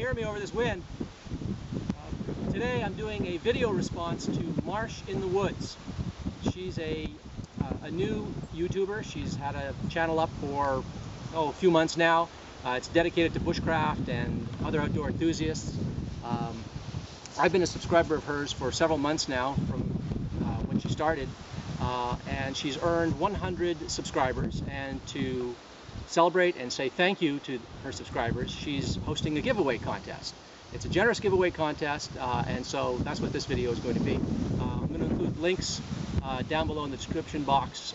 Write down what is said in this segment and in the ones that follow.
hear me over this wind. Today I'm doing a video response to Marshinthe Woods. She's a new YouTuber. She's had a channel up for a few months now. It's dedicated to bushcraft and other outdoor enthusiasts. I've been a subscriber of hers for several months now from when she started, and she's earned 100 subscribers, and to celebrate and say thank you to her subscribers, she's hosting a giveaway contest. It's a generous giveaway contest, and so that's what this video is going to be. I'm going to include links down below in the description box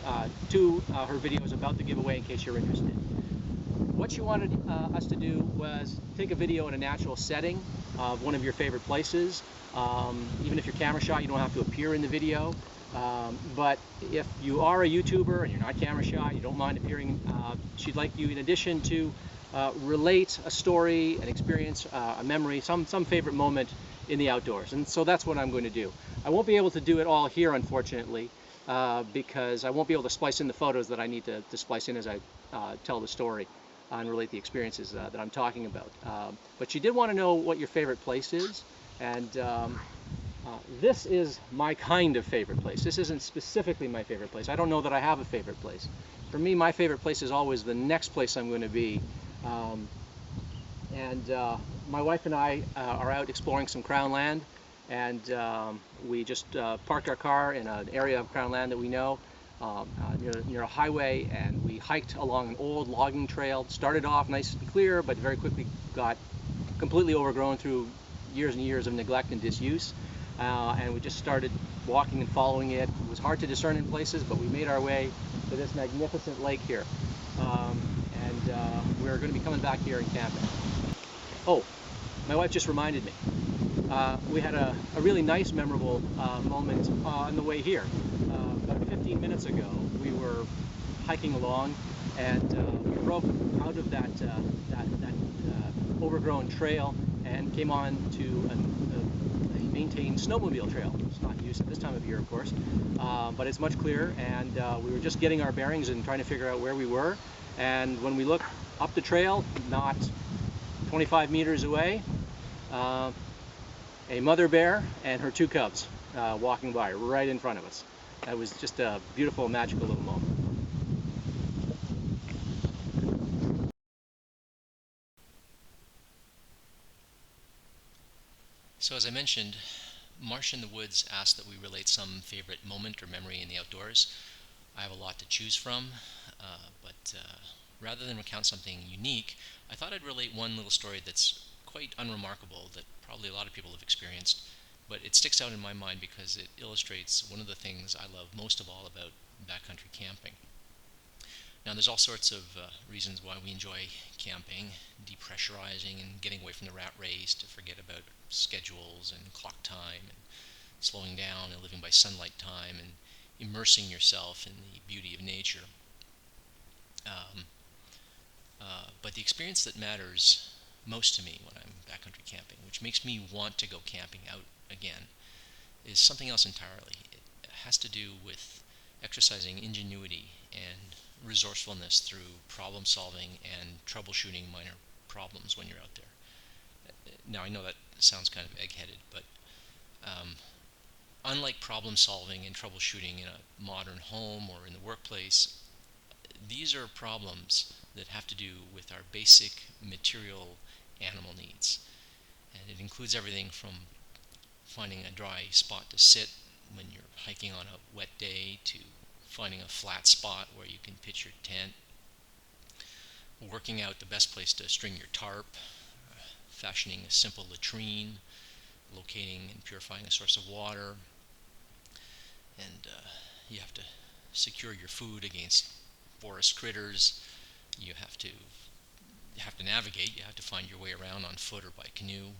to her videos about the giveaway in case you're interested. What she wanted us to do was take a video in a natural setting of one of your favorite places. Even if you're camera shy, you don't have to appear in the video. But if you are a YouTuber and you're not camera shy, you don't mind appearing, she'd like you, in addition to relate a story, an experience, a memory, some favorite moment in the outdoors. And so that's what I'm going to do. I won't be able to do it all here, unfortunately, because I won't be able to splice in the photos that I need to splice in as I tell the story and relate the experiences that I'm talking about. But she did want to know what your favorite place is, and this is my kind of favorite place. This isn't specifically my favorite place. I don't know that I have a favorite place. For me, my favorite place is always the next place I'm going to be. My wife and I are out exploring some Crown land, and we just parked our car in an area of Crown land that we know, near a highway, and we hiked along an old logging trail. Started off nice and clear, but very quickly got completely overgrown through years and years of neglect and disuse. And we just started walking and following it. It was hard to discern in places, but we made our way to this magnificent lake here. We're going to be coming back here and camping. Oh, my wife just reminded me. We had a really nice, memorable moment on the way here. About 15 minutes ago, we were hiking along, and we broke out of that overgrown trail and came on to a maintained snowmobile trail. It's not in use at this time of year, of course, but it's much clearer, and we were just getting our bearings and trying to figure out where we were. And when we looked up the trail, not 25 meters away, a mother bear and her two cubs walking by right in front of us. That was just a beautiful, magical little moment. So as I mentioned, Marshinthe Woods asked that we relate some favorite moment or memory in the outdoors. I have a lot to choose from, but rather than recount something unique, I thought I'd relate one little story that's quite unremarkable that probably a lot of people have experienced, but it sticks out in my mind because it illustrates one of the things I love most of all about backcountry camping. Now, there's all sorts of reasons why we enjoy camping: depressurizing and getting away from the rat race to forget about schedules and clock time, and slowing down and living by sunlight time, and immersing yourself in the beauty of nature. But the experience that matters most to me when I'm backcountry camping, which makes me want to go camping out again, is something else entirely. It has to do with exercising ingenuity and resourcefulness through problem solving and troubleshooting minor problems when you're out there. Now, I know that sounds kind of egg-headed, but unlike problem solving and troubleshooting in a modern home or in the workplace, these are problems that have to do with our basic material animal needs. And it includes everything from finding a dry spot to sit when you're hiking on a wet day, to finding a flat spot where you can pitch your tent, working out the best place to string your tarp, fashioning a simple latrine, locating and purifying a source of water, and you have to secure your food against forest critters. You have to navigate. You have to find your way around on foot or by canoe.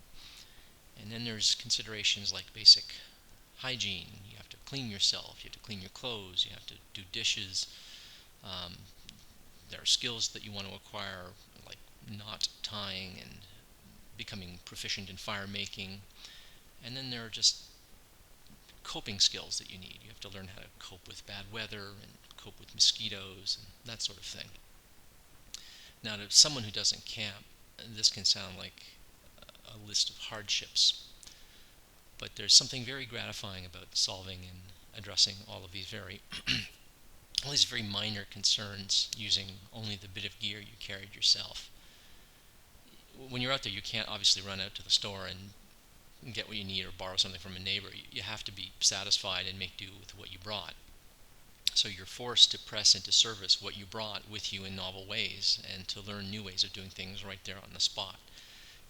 And then there's considerations like basic hygiene. You have to clean yourself. You have to clean your clothes. You have to do dishes. There are skills that you want to acquire, like knot tying and becoming proficient in fire making. And then there are just coping skills that you need. You have to learn how to cope with bad weather and cope with mosquitoes and that sort of thing. Now, to someone who doesn't camp, this can sound like a list of hardships. But there's something very gratifying about solving and addressing all these very minor concerns using only the bit of gear you carried yourself. When you're out there, you can't obviously run out to the store and get what you need or borrow something from a neighbor. You have to be satisfied and make do with what you brought. So you're forced to press into service what you brought with you in novel ways and to learn new ways of doing things right there on the spot.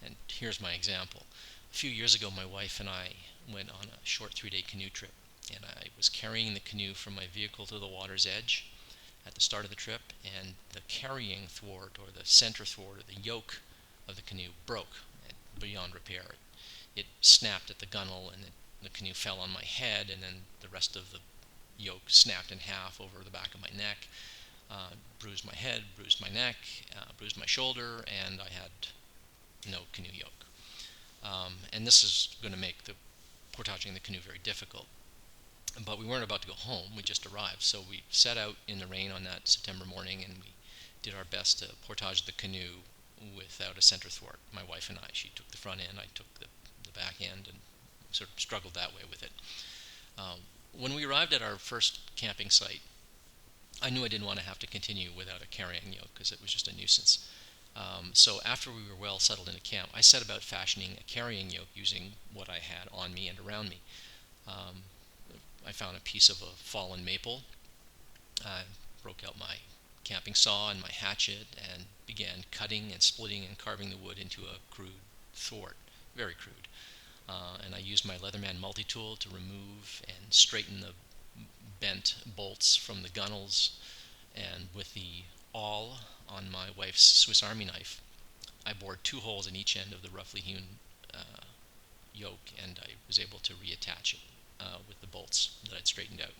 And here's my example. A few years ago, my wife and I went on a short 3-day canoe trip, and I was carrying the canoe from my vehicle to the water's edge at the start of the trip, and the carrying thwart, or the center thwart, or the yoke of the canoe broke beyond repair. It snapped at the gunnel, and the canoe fell on my head, and then the rest of the yoke snapped in half over the back of my neck, bruised my head, bruised my neck, bruised my shoulder, and I had no canoe yoke. And this is going to make the portaging the canoe very difficult. But we weren't about to go home, we just arrived, so we set out in the rain on that September morning, and we did our best to portage the canoe without a center thwart. My wife and I, she took the front end, I took the back end, and sort of struggled that way with it. When we arrived at our first camping site, I knew I didn't want to have to continue without a carrying yoke because it was just a nuisance. So after we were well settled into camp, I set about fashioning a carrying yoke using what I had on me and around me. I found a piece of a fallen maple. I broke out my camping saw and my hatchet and began cutting and splitting and carving the wood into a crude thwart, very crude. And I used my Leatherman multi-tool to remove and straighten the bent bolts from the gunnels, and with the awl on my wife's Swiss Army knife, I bored 2 holes in each end of the roughly hewn yoke, and I was able to reattach it with the bolts that I'd straightened out.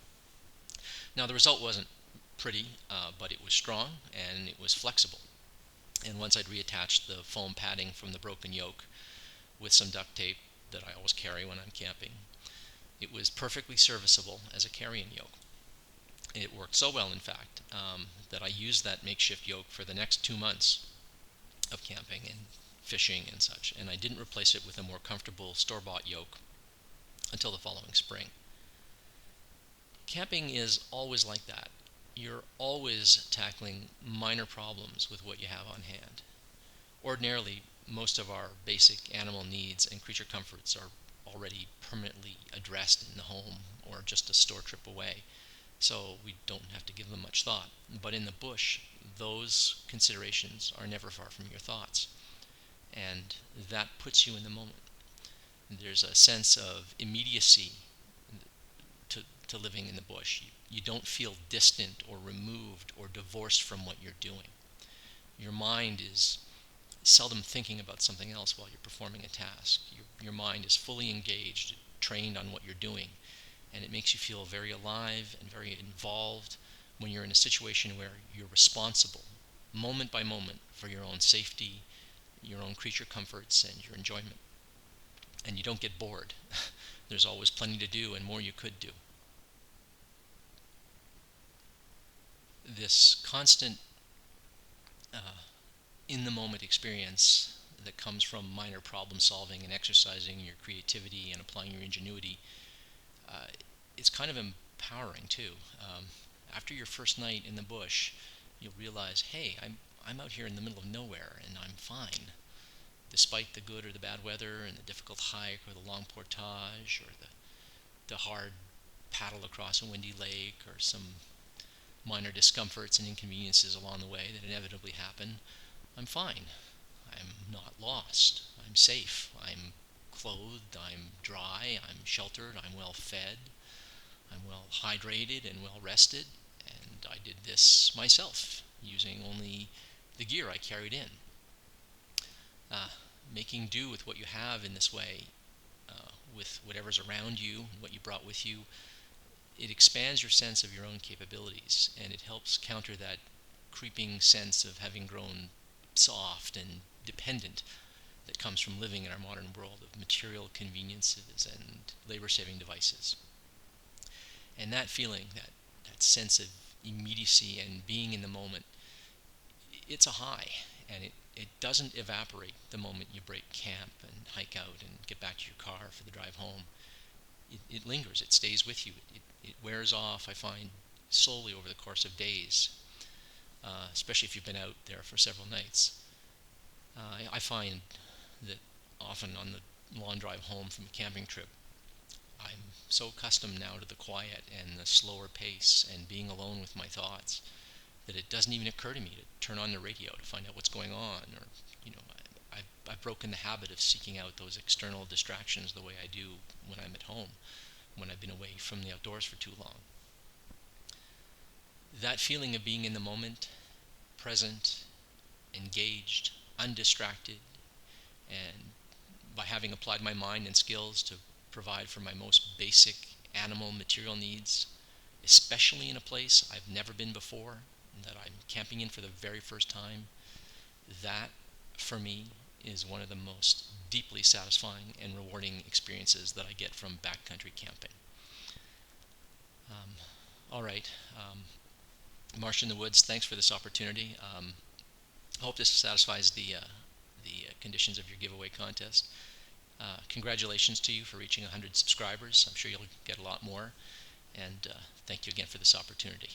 Now the result wasn't pretty, but it was strong and it was flexible. And once I'd reattached the foam padding from the broken yoke with some duct tape that I always carry when I'm camping, it was perfectly serviceable as a carrying yoke. It worked so well, in fact, that I used that makeshift yoke for the next 2 months of camping and fishing and such, and I didn't replace it with a more comfortable store-bought yoke until the following spring. Camping is always like that. You're always tackling minor problems with what you have on hand. Ordinarily, most of our basic animal needs and creature comforts are already permanently addressed in the home or just a store trip away, so we don't have to give them much thought. But in the bush, those considerations are never far from your thoughts, and that puts you in the moment. There's a sense of immediacy to living in the bush. You don't feel distant or removed or divorced from what you're doing. Your mind is seldom thinking about something else while you're performing a task. Your mind is fully engaged, trained on what you're doing, and it makes you feel very alive and very involved when you're in a situation where you're responsible, moment by moment, for your own safety, your own creature comforts, and your enjoyment. And you don't get bored. There's always plenty to do and more you could do. This constant in-the-moment experience that comes from minor problem solving and exercising your creativity and applying your ingenuity, it's kind of empowering too. After your first night in the bush, you'll realize, hey, I'm out here in the middle of nowhere and I'm fine, despite the good or the bad weather and the difficult hike or the long portage or the hard paddle across a windy lake or some minor discomforts and inconveniences along the way that inevitably happen. I'm fine. I'm not lost. I'm safe. I'm clothed. I'm dry. I'm sheltered. I'm well fed. I'm well hydrated and well rested. And I did this myself using only the gear I carried in. Making do with what you have in this way, with whatever's around you, what you brought with you, it expands your sense of your own capabilities, and it helps counter that creeping sense of having grown soft and dependent that comes from living in our modern world of material conveniences and labor-saving devices. And that feeling, that sense of immediacy and being in the moment, it's a high, and it it doesn't evaporate the moment you break camp and hike out and get back to your car for the drive home. It lingers, it stays with you, it wears off, I find, slowly over the course of days, especially if you've been out there for several nights. I find that often on the long drive home from a camping trip, I'm so accustomed now to the quiet and the slower pace and being alone with my thoughts that it doesn't even occur to me to turn on the radio to find out what's going on, or I've broken the habit of seeking out those external distractions the way I do when I'm at home, when I've been away from the outdoors for too long. That feeling of being in the moment, present, engaged, undistracted, and by having applied my mind and skills to provide for my most basic animal material needs, especially in a place I've never been before, that I'm camping in for the very first time, that for me is one of the most deeply satisfying and rewarding experiences that I get from backcountry camping. All right, Marsh in the Woods, thanks for this opportunity. I hope this satisfies the conditions of your giveaway contest. Congratulations to you for reaching 100 subscribers. I'm sure you'll get a lot more, and thank you again for this opportunity.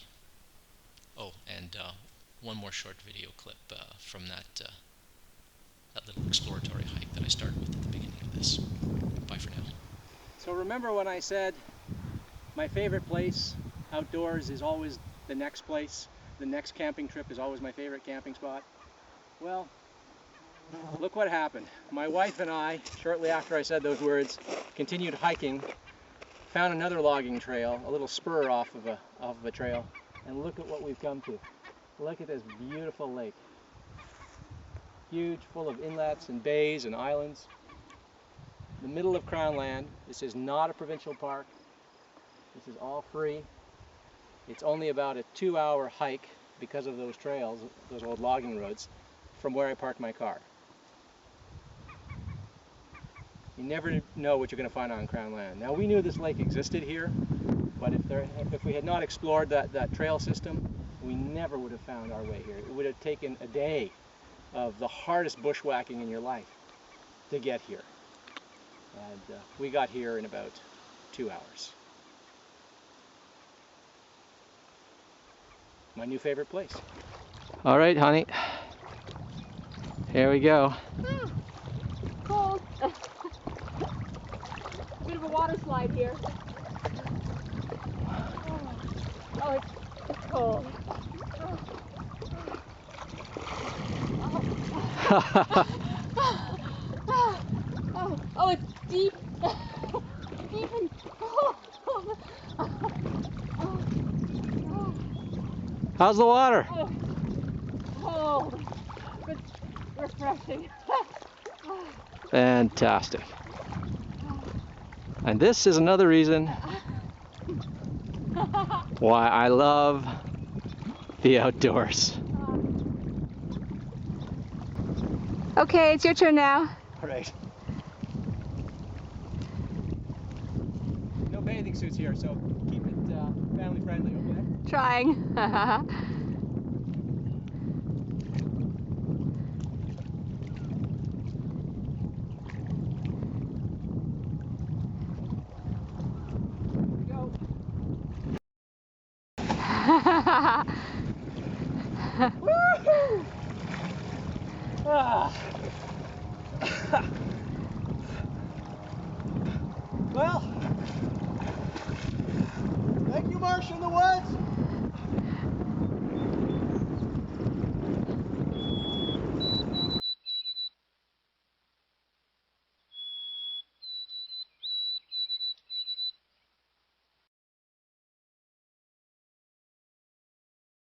Oh, and one more short video clip from that little exploratory hike that I started with at the beginning of this. Bye for now. So remember when I said my favorite place outdoors is always the next place, the next camping trip is always my favorite camping spot? Well, look what happened. My wife and I, shortly after I said those words, continued hiking, found another logging trail, a little spur off of a trail, and look at what we've come to. Look at this beautiful lake. Huge, full of inlets and bays and islands. The middle of Crown land. This is not a provincial park. This is all free. It's only about a 2-hour hike because of those trails, those old logging roads, from where I parked my car. You never know what you're going to find on Crown land. Now, we knew this lake existed here, but if we had not explored that trail system, we never would have found our way here. It would have taken a day of the hardest bushwhacking in your life to get here. And we got here in about 2 hours. My new favorite place. All right, honey. Here we go. Cold. Bit of a water slide here. Oh, it's cold. Oh, it's deep. Deep and cold. How's the water? Oh, cold, but refreshing. Fantastic. And this is another reason why I love the outdoors. Okay, it's your turn now. All right. No bathing suits here, so keep it family friendly, okay? Trying. Woohoo! Ah. Well, thank you, Marsh in the Woods.